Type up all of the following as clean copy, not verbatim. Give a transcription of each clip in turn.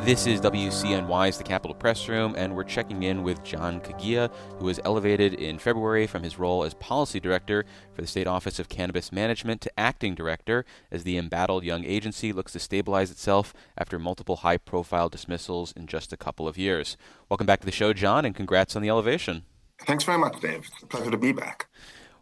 This is WCNY's The Capitol Press Room, and we're checking in with John Kagia, who was elevated in February from his role as Policy Director for the State Office of Cannabis Management to Acting Director as the embattled young agency looks to stabilize itself after multiple high-profile dismissals in just a couple of years. Welcome back to the show, John, and congrats on the elevation. Thanks very much, Dave. It's a pleasure to be back.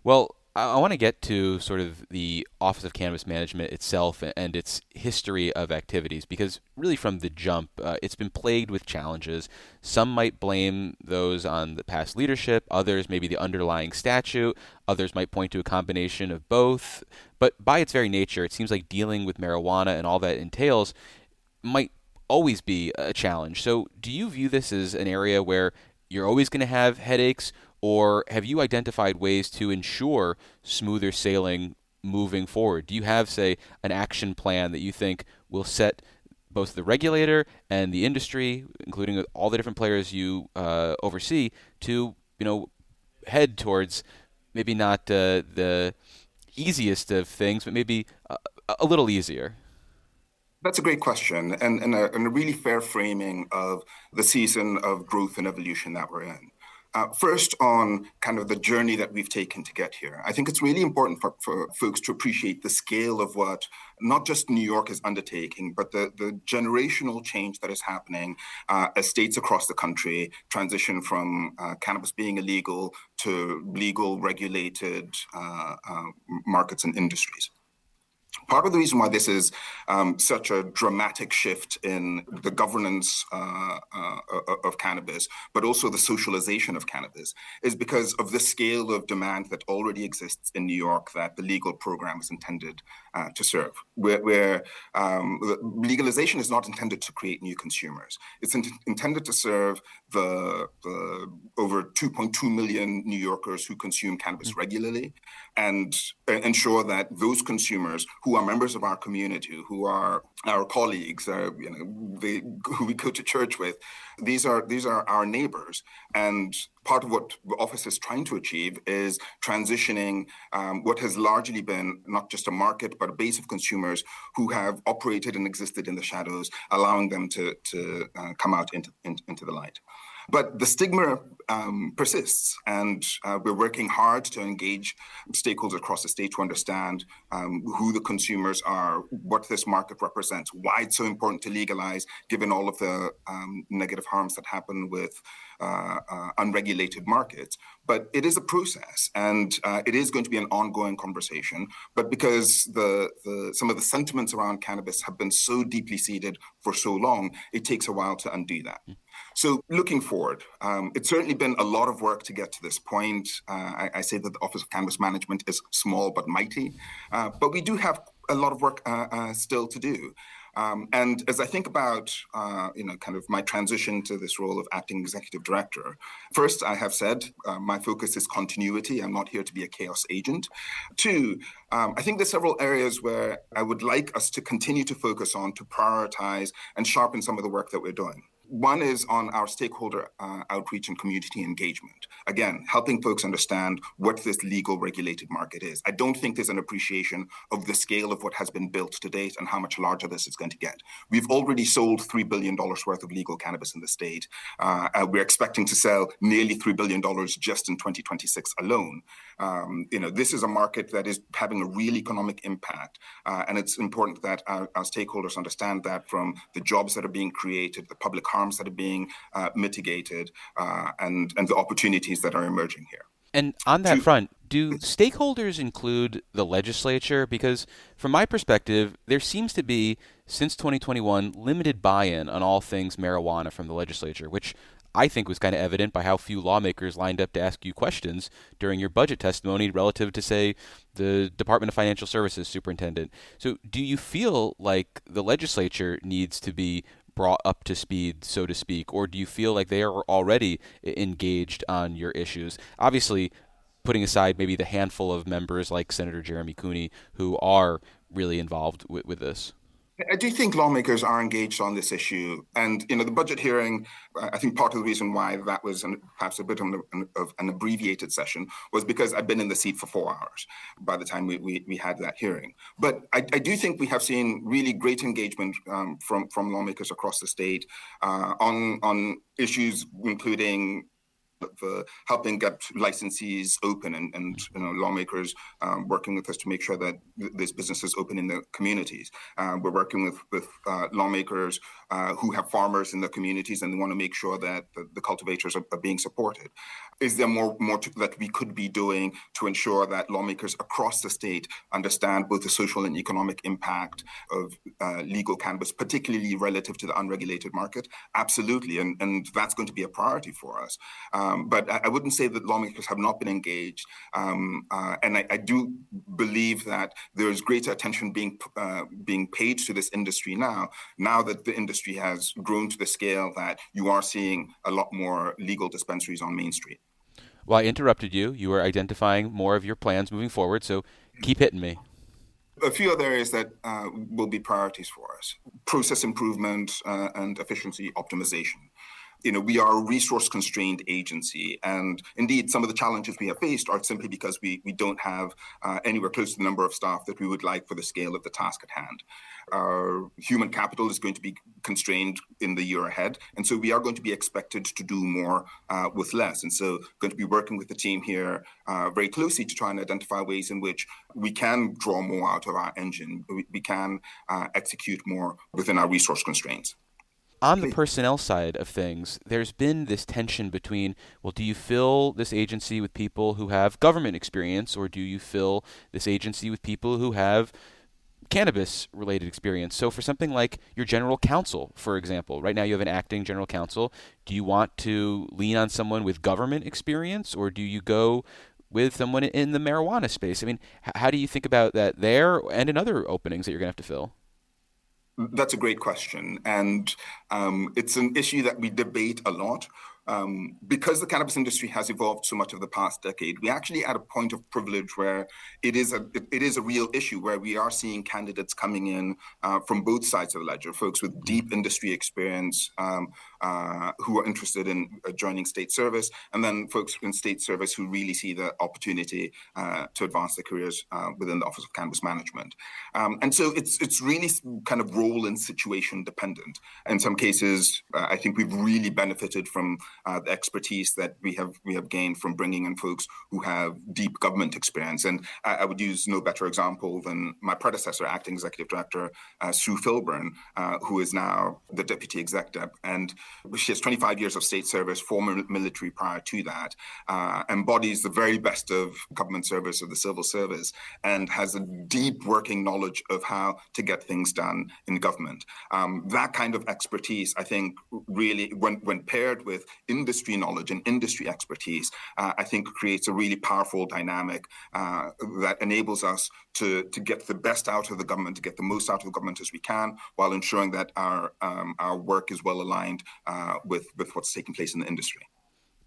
Well, I want to get to sort of the Office of Cannabis Management itself and its history of activities, because really from the jump, it's been plagued with challenges. Some might blame those on the past leadership, others maybe the underlying statute, others might point to a combination of both. But by its very nature, it seems like dealing with marijuana and all that entails might always be a challenge. So do you view this as an area where you're always going to have headaches, or have you identified ways to ensure smoother sailing moving forward? Do you have, say, an action plan that you think will set both the regulator and the industry, including all the different players you oversee, to head towards maybe not the easiest of things, but maybe a little easier? That's a great question and a really fair framing of the season of growth and evolution that we're in. First, on kind of the journey that we've taken to get here, I think it's really important for folks to appreciate the scale of what not just New York is undertaking, but the generational change that is happening as states across the country transition from cannabis being illegal to legal, regulated markets and industries. Part of the reason why this is such a dramatic shift in the governance of cannabis, but also the socialization of cannabis, is because of the scale of demand that already exists in New York that the legal program is intended to serve, where legalization is not intended to create new consumers. It's intended to serve the over 2.2 million New Yorkers who consume cannabis regularly, and ensure that those consumers who are members of our community, who are our colleagues, who we go to church with, these are our neighbors. And part of what the office is trying to achieve is transitioning what has largely been not just a market, but a base of consumers who have operated and existed in the shadows, allowing them to come out into the light. But the stigma persists, and we're working hard to engage stakeholders across the state to understand who the consumers are, what this market represents, why it's so important to legalize, given all of the negative harms that happen with unregulated markets. But it is a process, and it is going to be an ongoing conversation. But because some of the sentiments around cannabis have been so deeply seated for so long, it takes a while to undo that. So looking forward, it's certainly been a lot of work to get to this point. I say that the Office of Cannabis Management is small but mighty, but we do have a lot of work still to do. And as I think about, kind of my transition to this role of acting executive director, first, I have said my focus is continuity. I'm not here to be a chaos agent. Two, I think there's several areas where I would like us to continue to focus on, to prioritize and sharpen some of the work that we're doing. One is on our stakeholder outreach and community engagement. Again, helping folks understand what this legal regulated market is. I don't think there's an appreciation of the scale of what has been built to date and how much larger this is going to get. We've already sold $3 billion worth of legal cannabis in the state. We're expecting to sell nearly $3 billion just in 2026 alone. This is a market that is having a real economic impact. And it's important that our stakeholders understand that, from the jobs that are being created, the public harms that are being mitigated, and the opportunities that are emerging here. And on that front, do stakeholders include the legislature? Because from my perspective, there seems to be, since 2021, limited buy-in on all things marijuana from the legislature, which I think was kind of evident by how few lawmakers lined up to ask you questions during your budget testimony relative to, say, the Department of Financial Services superintendent. So do you feel like the legislature needs to be brought up to speed, so to speak, or do you feel like they are already engaged on your issues? Obviously, putting aside maybe the handful of members like Senator Jeremy Cooney who are really involved with this. I do think lawmakers are engaged on this issue, and the budget hearing. I think part of the reason why that was perhaps a bit of an abbreviated session was because I've been in the seat for 4 hours by the time we had that hearing. But I do think we have seen really great engagement from lawmakers across the state on issues including the helping get licensees open and lawmakers working with us to make sure that there's businesses open in the communities. We're working with lawmakers who have farmers in the communities and they want to make sure that the cultivators are being supported. Is there that we could be doing to ensure that lawmakers across the state understand both the social and economic impact of legal cannabis, particularly relative to the unregulated market? Absolutely, and that's going to be a priority for us. But I wouldn't say that lawmakers have not been engaged. And I do believe that there is greater attention being paid to this industry now that the industry has grown to the scale that you are seeing a lot more legal dispensaries on Main Street. Well, I interrupted you. You were identifying more of your plans moving forward, so keep hitting me. A few other areas that will be priorities for us: process improvement and efficiency optimization. We are a resource constrained agency. And indeed, some of the challenges we have faced are simply because we don't have anywhere close to the number of staff that we would like for the scale of the task at hand. Our human capital is going to be constrained in the year ahead. And so we are going to be expected to do more with less. And so going to be working with the team here very closely to try and identify ways in which we can draw more out of our engine. We can execute more within our resource constraints. On the personnel side of things, there's been this tension between, well, do you fill this agency with people who have government experience, or do you fill this agency with people who have cannabis related experience? So, for something like your general counsel, for example, right now you have an acting general counsel. Do you want to lean on someone with government experience, or do you go with someone in the marijuana space? I mean, how do you think about that there and in other openings that you're going to have to fill? That's a great question. And it's an issue that we debate a lot. Because the cannabis industry has evolved so much over the past decade, we actually at a point of privilege where it is a real issue where we are seeing candidates coming in from both sides of the ledger, folks with deep industry experience who are interested in joining state service, and then folks in state service who really see the opportunity to advance their careers within the Office of Cannabis Management. And so it's really kind of role and situation dependent. In some cases, I think we've really benefited from the expertise that we have gained from bringing in folks who have deep government experience. And I would use no better example than my predecessor, acting executive director, Sue Filburn, who is now the deputy executive. And she has 25 years of state service, former military prior to that, embodies the very best of government service, of the civil service, and has a deep working knowledge of how to get things done in government. That kind of expertise, I think, really, when paired with industry knowledge and industry expertise, I think creates a really powerful dynamic that enables us to get the best out of the government, to get the most out of the government as we can, while ensuring that our work is well aligned with what's taking place in the industry.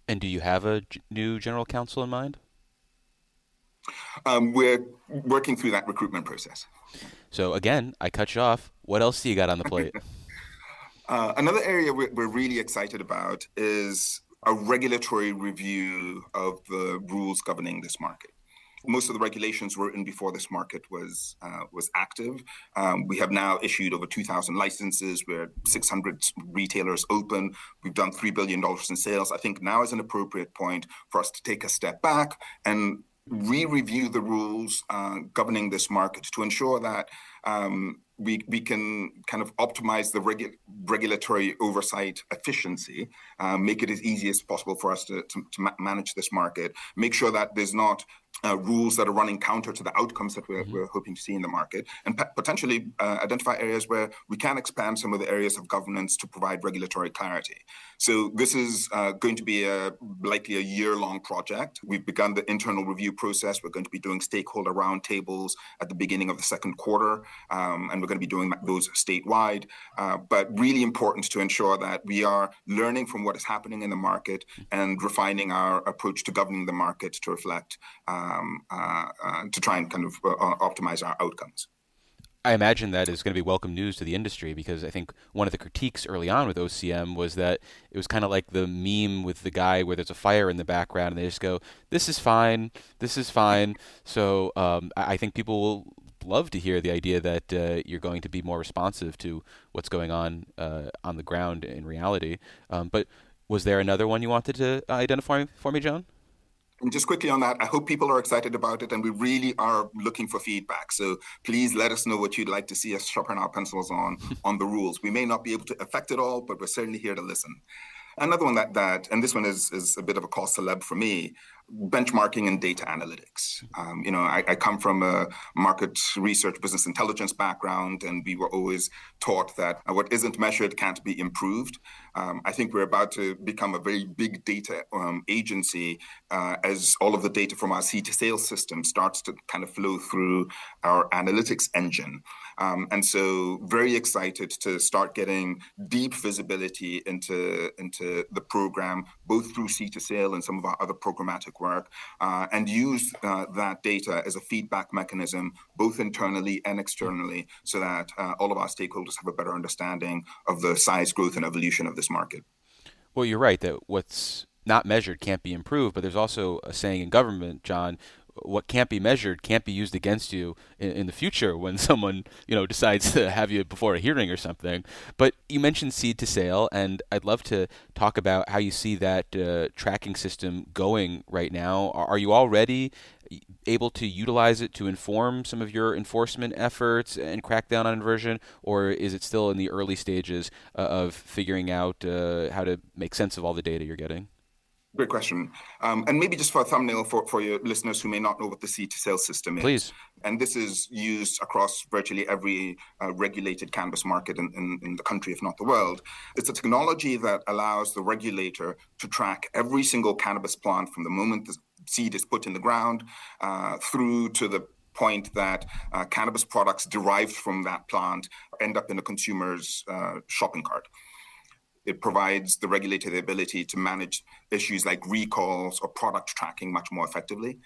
And do you have a new general counsel in mind? We're working through that recruitment process. So again, I cut you off. What else do you got on the plate? Another area we're really excited about is a regulatory review of the rules governing this market. Most of the regulations were in before this market was active. We have now issued over 2,000 licenses. We're 600 retailers open. We've done $3 billion in sales. I think now is an appropriate point for us to take a step back and re-review the rules governing this market to ensure that we can kind of optimize the regulatory oversight efficiency, make it as easy as possible for us to manage this market, make sure that there's not rules that are running counter to the outcomes that we're hoping to see in the market, and potentially identify areas where we can expand some of the areas of governance to provide regulatory clarity. So this is going to be likely a year-long project. We've begun the internal review process. We're going to be doing stakeholder roundtables at the beginning of the second quarter, and we're going to be doing those statewide. But really important to ensure that we are learning from what is happening in the market and refining our approach to governing the market to reflect, to try and kind of optimize our outcomes. I imagine that is going to be welcome news to the industry because I think one of the critiques early on with OCM was that it was kind of like the meme with the guy where there's a fire in the background and they just go, "This is fine, this is fine." So I think people will love to hear the idea that you're going to be more responsive to what's going on the ground in reality. But was there another one you wanted to identify for me, John? And just quickly on that, I hope people are excited about it, and we really are looking for feedback. So please let us know what you'd like to see us sharpen our pencils on the rules. We may not be able to affect it all, but we're certainly here to listen. Another one and this one is a bit of a cause celeb for me, benchmarking and data analytics. I come from a market research, business intelligence background, and we were always taught that what isn't measured can't be improved. I think we're about to become a very big data agency as all of the data from our seed to sales system starts to kind of flow through our analytics engine. And so very excited to start getting deep visibility into the program, both through seed to sale and some of our other programmatic work, and use that data as a feedback mechanism, both internally and externally, so that all of our stakeholders have a better understanding of the size, growth, and evolution of this market. Well, you're right that what's not measured can't be improved, but there's also a saying in government, John, what can't be measured can't be used against you in the future when someone decides to have you before a hearing or something. But you mentioned seed to sale, and I'd love to talk about how you see that tracking system going right now. Are you already able to utilize it to inform some of your enforcement efforts and crack down on inversion, or is it still in the early stages of figuring out how to make sense of all the data you're getting? Great question. And maybe just for a thumbnail for your listeners who may not know what the seed to sale system is. Please. And this is used across virtually every regulated cannabis market in the country, if not the world. It's a technology that allows the regulator to track every single cannabis plant from the moment the seed is put in the ground through to the point that cannabis products derived from that plant end up in a consumer's shopping cart. It provides the regulator the ability to manage issues like recalls or product tracking much more effectively.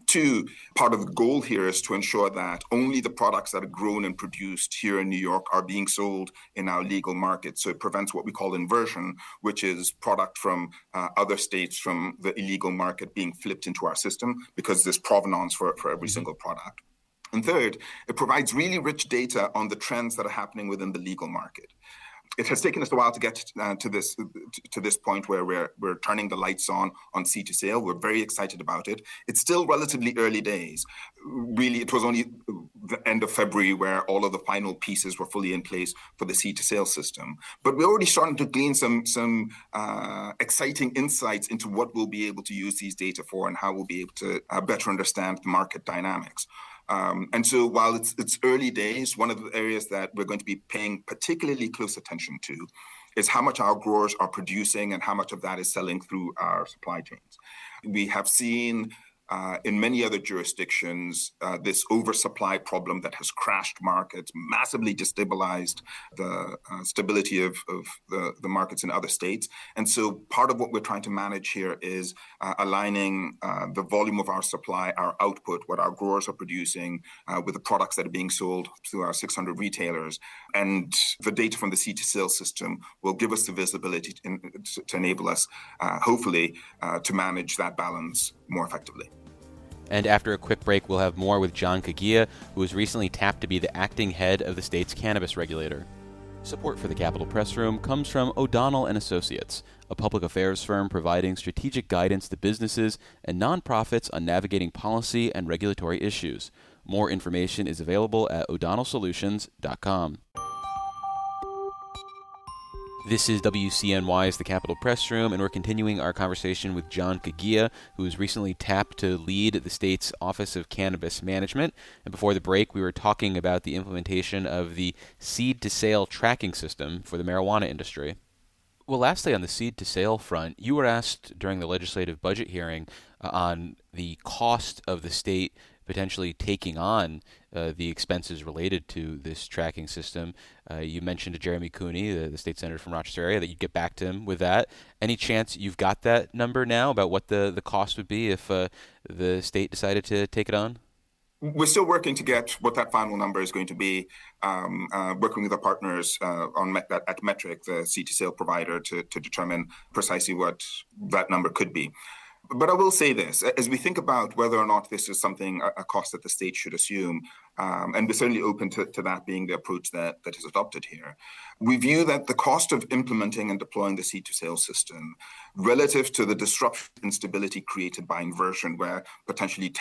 Two, part of the goal here is to ensure that only the products that are grown and produced here in New York are being sold in our legal market. So it prevents what we call inversion, which is product from other states from the illegal market being flipped into our system because there's provenance for every single product. And third, it provides really rich data on the trends that are happening within the legal market. It has taken us a while to get to this point where we're turning the lights on seed to sale. We're very excited about it. It's still relatively early days. Really, it was only the end of February where all of the final pieces were fully in place for the seed to sale system. But we're already starting to glean some exciting insights into what we'll be able to use these data for and how we'll be able to better understand the market dynamics. And so while it's early days, one of the areas that we're going to be paying particularly close attention to is how much our growers are producing and how much of that is selling through our supply chains. We have seen in many other jurisdictions, this oversupply problem that has crashed markets, massively destabilized the stability of the markets in other states. And so part of what we're trying to manage here is aligning the volume of our supply, our output, what our growers are producing with the products that are being sold through our 600 retailers. And the data from the seed to sale system will give us the visibility to enable us, hopefully, to manage that balance more effectively. And after a quick break, we'll have more with John Kagia, who was recently tapped to be the acting head of the state's cannabis regulator. Support for the Capitol Press Room comes from O'Donnell and Associates, a public affairs firm providing strategic guidance to businesses and nonprofits on navigating policy and regulatory issues. More information is available at o'donnellsolutions.com. This is WCNY's The Capitol Press Room, and we're continuing our conversation with John Kagia, who was recently tapped to lead the state's Office of Cannabis Management. And before the break, we were talking about the implementation of the seed-to-sale tracking system for the marijuana industry. Well, lastly, on the seed-to-sale front, you were asked during the legislative budget hearing on the cost of the state potentially taking on the expenses related to this tracking system. You mentioned to Jeremy Cooney, the state senator from Rochester area, that you'd get back to him with that. Any chance you've got that number now about what the cost would be if the state decided to take it on? We're still working to get what that final number is going to be, working with our partners at Metric, the CT sale provider, to determine precisely what that number could be. But I will say this, as we think about whether or not this is something, a cost that the state should assume, and we're certainly open to that being the approach that is adopted here, we view that the cost of implementing and deploying the C2 sales system relative to the disruption and instability created by inversion, where potentially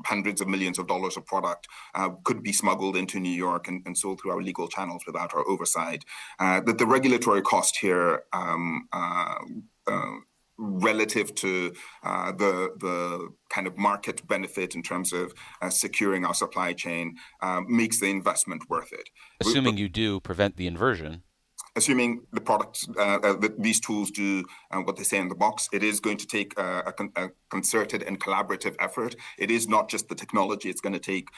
hundreds of millions of dollars of product could be smuggled into New York and sold through our legal channels without our oversight, that the regulatory cost here relative to the kind of market benefit in terms of securing our supply chain makes the investment worth it. Assuming you do prevent the inversion. Assuming the product, these tools do what they say in the box, it is going to take a concerted and collaborative effort. It is not just the technology. It's going to take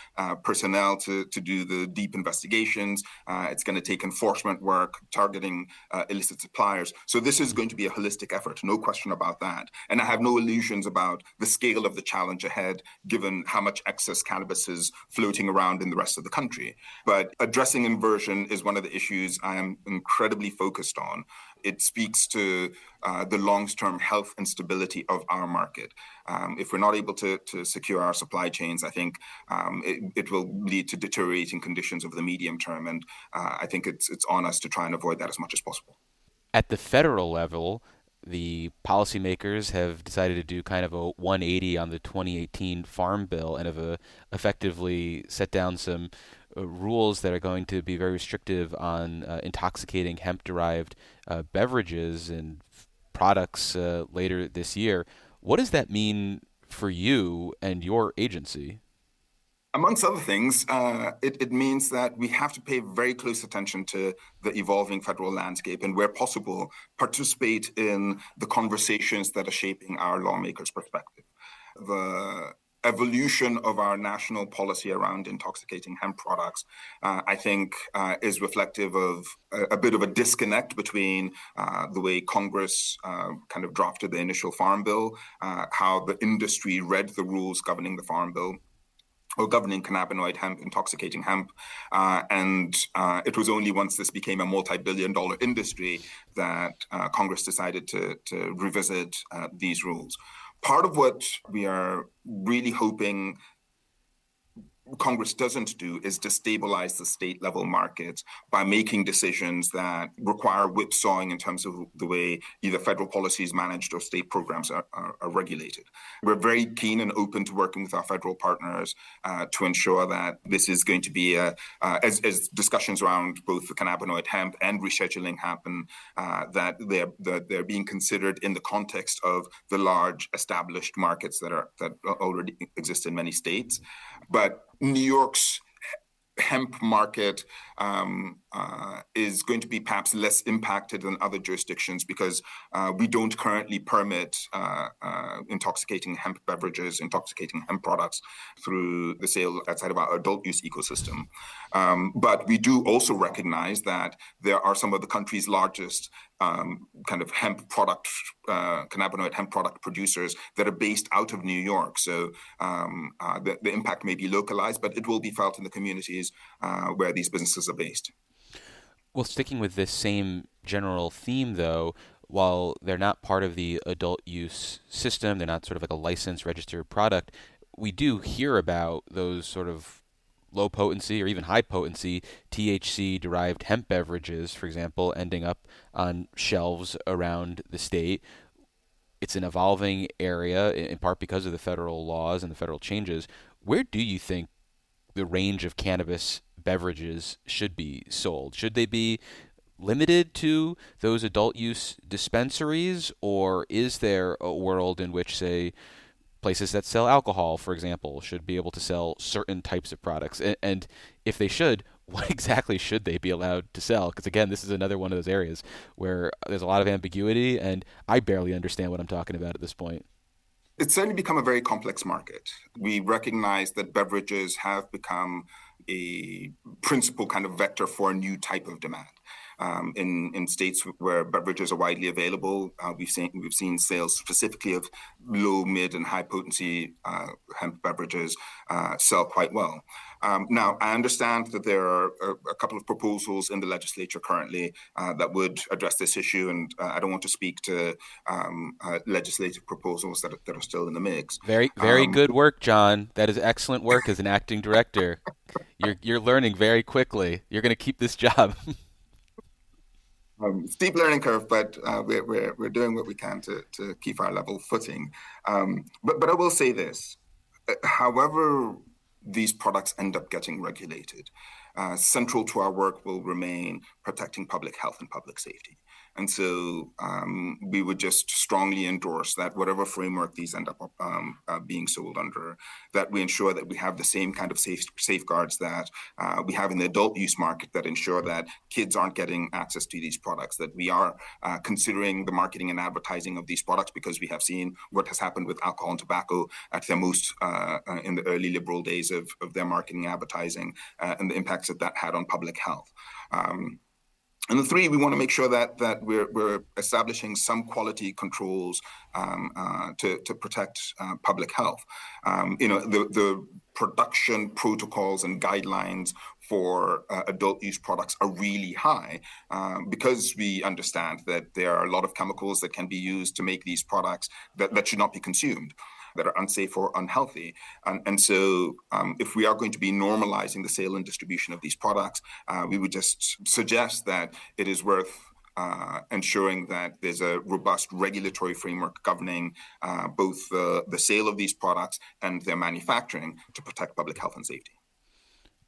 personnel to do the deep investigations. It's going to take enforcement work, targeting illicit suppliers. So this is going to be a holistic effort, no question about that. And I have no illusions about the scale of the challenge ahead, given how much excess cannabis is floating around in the rest of the country. But addressing inversion is one of the issues I am incredibly focused on. It speaks to the long-term health and stability of our market. If we're not able to secure our supply chains, I think it will lead to deteriorating conditions over the medium term. And I think it's on us to try and avoid that as much as possible. At the federal level, the policymakers have decided to do kind of a 180 on the 2018 Farm Bill and have effectively set down some rules that are going to be very restrictive on intoxicating hemp-derived beverages and products later this year. What does that mean for you and your agency? Amongst other things, it means that we have to pay very close attention to the evolving federal landscape and, where possible, participate in the conversations that are shaping our lawmakers' perspective. The evolution of our national policy around intoxicating hemp products, I think, is reflective of a bit of a disconnect between the way Congress kind of drafted the initial Farm Bill, how the industry read the rules governing the Farm Bill, or governing cannabinoid hemp, intoxicating hemp. And it was only once this became a multi-billion-dollar industry that Congress decided to revisit these rules. Part of what we are really hoping Congress doesn't do is destabilize the state level markets by making decisions that require whipsawing in terms of the way either federal policy is managed or state programs are regulated. We're very keen and open to working with our federal partners to ensure that this is going to be, as discussions around both the cannabinoid hemp and rescheduling happen, that they're being considered in the context of the large established markets that already exist in many states. But New York's hemp market is going to be perhaps less impacted than other jurisdictions because we don't currently permit intoxicating hemp beverages, intoxicating hemp products through the sale outside of our adult use ecosystem. But we do also recognize that there are some of the country's largest kind of hemp product, cannabinoid hemp product producers that are based out of New York. So the impact may be localized, but it will be felt in the communities where these businesses are based. Well, sticking with this same general theme, though, while they're not part of the adult use system, they're not sort of like a licensed registered product, we do hear about those sort of low potency or even high potency THC derived hemp beverages, for example, ending up on shelves around the state. It's an evolving area in part because of the federal laws and the federal changes. Where do you think the range of cannabis beverages should be sold? Should they be limited to those adult use dispensaries, or is there a world in which, say, places that sell alcohol, for example, should be able to sell certain types of products? And if they should, what exactly should they be allowed to sell? Because again, this is another one of those areas where there's a lot of ambiguity, and I barely understand what I'm talking about at this point. It's certainly become a very complex market. We recognize that beverages have become a principal kind of vector for a new type of demand. In states where beverages are widely available, we've seen sales specifically of low, mid, and high potency hemp beverages sell quite well. Now, I understand that there are a couple of proposals in the legislature currently that would address this issue, and I don't want to speak to legislative proposals that are still in the mix. Very, very Um, good work, John. That is excellent work as an acting director. You're learning very quickly. You're going to keep this job. Steep learning curve, but we're doing what we can to keep our level footing. But I will say this: however these products end up getting regulated, central to our work will remain protecting public health and public safety. And so we would just strongly endorse that whatever framework these end up being sold under, that we ensure that we have the same kind of safeguards that we have in the adult use market that ensure that kids aren't getting access to these products, that we are considering the marketing and advertising of these products, because we have seen what has happened with alcohol and tobacco at their most in the early liberal days of their marketing and advertising, and the impacts that that had on public health. And the three, we want to make sure that we're establishing some quality controls to protect public health. The production protocols and guidelines for adult use products are really high, because we understand that there are a lot of chemicals that can be used to make these products that should not be consumed, that are unsafe or unhealthy. And so if we are going to be normalizing the sale and distribution of these products, we would just suggest that it is worth ensuring that there's a robust regulatory framework governing both the sale of these products and their manufacturing to protect public health and safety.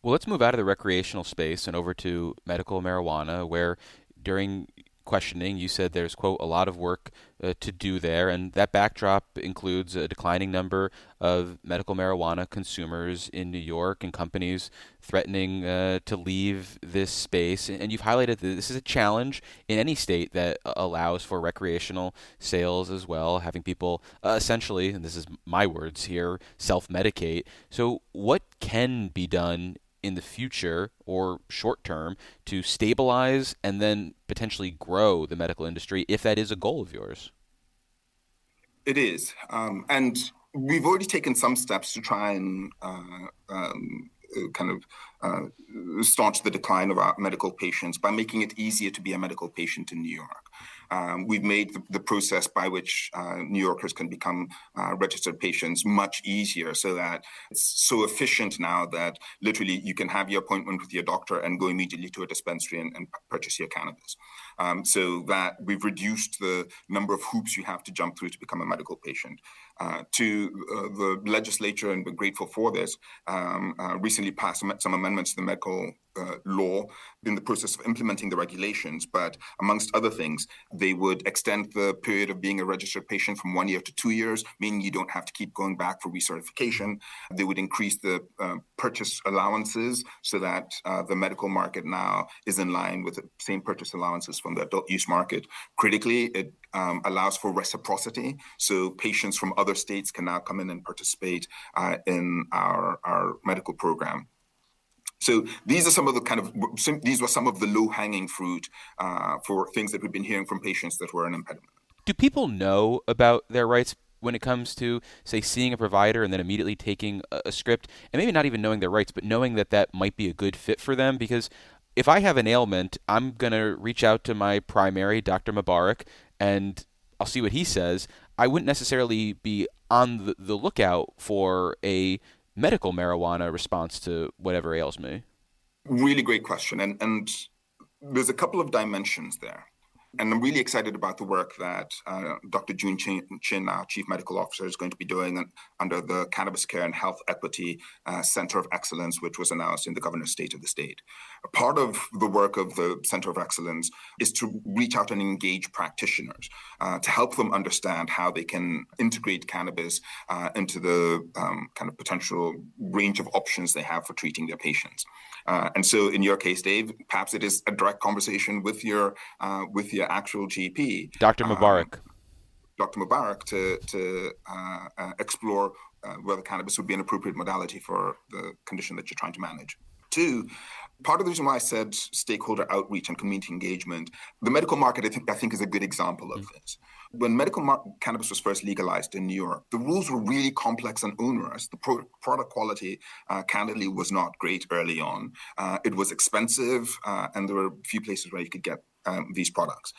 Well, let's move out of the recreational space and over to medical marijuana, where during questioning you said there's, quote, a lot of work to do there, and that backdrop includes a declining number of medical marijuana consumers in New York and companies threatening to leave this space. And you've highlighted that this is a challenge in any state that allows for recreational sales as well, having people essentially, and this is my words here, self medicate. So, what can be done in the future or short term to stabilize and then potentially grow the medical industry if that is a goal of yours? It is. And we've already taken some steps to try and kind of staunch the decline of our medical patients by making it easier to be a medical patient in New York. We've made the process by which New Yorkers can become registered patients much easier, so that it's so efficient now that literally you can have your appointment with your doctor and go immediately to a dispensary and purchase your cannabis. So that we've reduced the number of hoops you have to jump through to become a medical patient. To the legislature, and we're grateful for this, recently passed some amendments to the medical law in the process of implementing the regulations. But amongst other things, they would extend the period of being a registered patient from 1 year to 2 years, meaning you don't have to keep going back for recertification. They would increase the purchase allowances so that the medical market now is in line with the same purchase allowances from the adult use market. Critically, it allows for reciprocity. So patients from other states can now come in and participate in our medical program. So these are some of the these were some of the low hanging fruit for things that we've been hearing from patients that were an impediment. Do people know about their rights when it comes to, say, seeing a provider and then immediately taking a script, and maybe not even knowing their rights, but knowing that that might be a good fit for them? Because if I have an ailment, I'm going to reach out to my primary, Dr. Mubarak, and I'll see what he says. I wouldn't necessarily be on the lookout for a medical marijuana response to whatever ails me. Really great question. And there's a couple of dimensions there. And I'm really excited about the work that Dr. June Chin, our Chief Medical Officer, is going to be doing under the Cannabis Care and Health Equity Center of Excellence, which was announced in the Governor's State of the State. A part of the work of the Center of Excellence is to reach out and engage practitioners to help them understand how they can integrate cannabis into the kind of potential range of options they have for treating their patients. And so in your case, Dave, perhaps it is a direct conversation with your actual GP, Dr. Mubarak. Dr. Mubarak, to explore whether cannabis would be an appropriate modality for the condition that you're trying to manage. Two, part of the reason why I said stakeholder outreach and community engagement, the medical market, I think is a good example of this. When cannabis was first legalized in New York, the rules were really complex and onerous. The product quality, candidly, was not great early on. It was expensive, and there were a few places where you could get these products.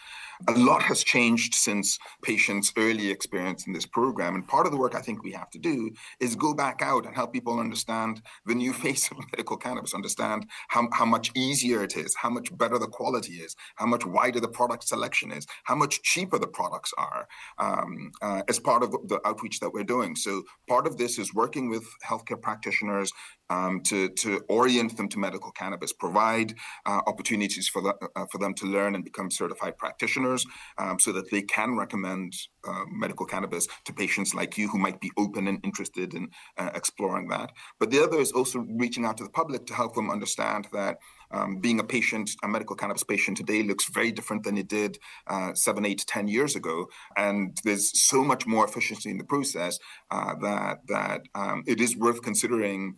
A lot has changed since patients' early experience in this program. And part of the work I think we have to do is go back out and help people understand the new face of medical cannabis, understand how much easier it is, how much better the quality is, how much wider the product selection is, how much cheaper the products are, as part of the outreach that we're doing. So part of this is working with healthcare practitioners to orient them to medical cannabis, provide opportunities for them to learn and become certified practitioners, so that they can recommend medical cannabis to patients like you who might be open and interested in exploring that. But the other is also reaching out to the public to help them understand that being a medical cannabis patient today looks very different than it did 7, 8, 10 years ago. And there's so much more efficiency in the process that it is worth considering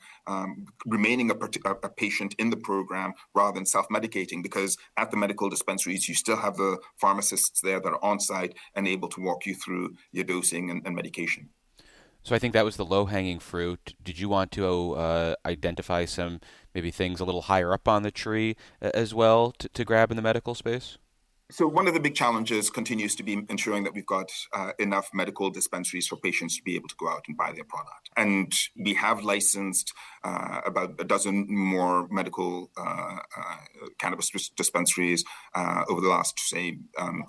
remaining a patient in the program rather than self-medicating, because at the medical dispensaries, you still have the pharmacists there that are on site and able to walk you through your dosing and medication. So I think that was the low-hanging fruit. Did you want to identify some maybe things a little higher up on the tree as well to grab in the medical space? So one of the big challenges continues to be ensuring that we've got enough medical dispensaries for patients to be able to go out and buy their product. And we have licensed about a dozen more medical cannabis dispensaries over the last, say,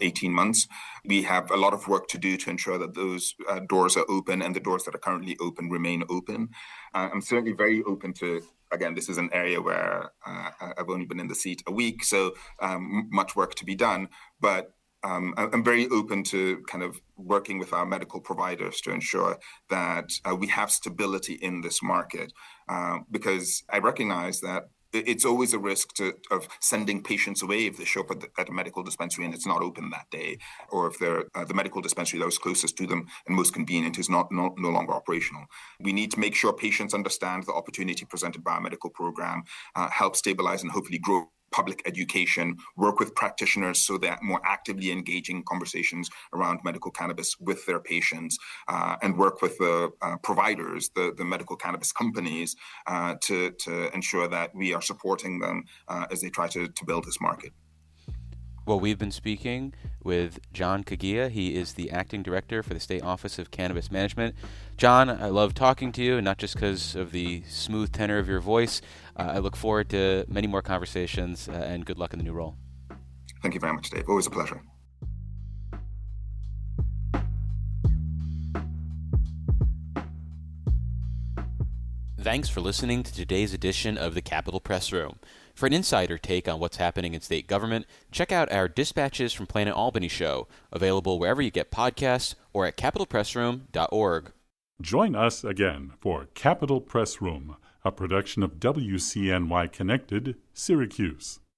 18 months. We have a lot of work to do to ensure that those doors are open, and the doors that are currently open remain open. I'm certainly very open to, again, this is an area where I've only been in the seat a week, so much work to be done. But I'm very open to kind of working with our medical providers to ensure that we have stability in this market, because I recognize that it's always a risk of sending patients away if they show up at a medical dispensary and it's not open that day, or if the medical dispensary that was closest to them and most convenient is no longer operational. We need to make sure patients understand the opportunity presented by our medical program, help stabilize and hopefully grow public education, work with practitioners so they're more actively engaging in conversations around medical cannabis with their patients, and work with the providers, the medical cannabis companies, to ensure that we are supporting them as they try to build this market. Well, we've been speaking with John Kagia. He is the acting director for the State Office of Cannabis Management. John, I love talking to you, and not just because of the smooth tenor of your voice. I look forward to many more conversations, and good luck in the new role. Thank you very much, Dave. Always a pleasure. Thanks for listening to today's edition of the Capitol Press Room. For an insider take on what's happening in state government, check out our Dispatches from Planet Albany show, available wherever you get podcasts or at capitolpressroom.org. Join us again for Capitol Press Room, a production of WCNY Connected, Syracuse.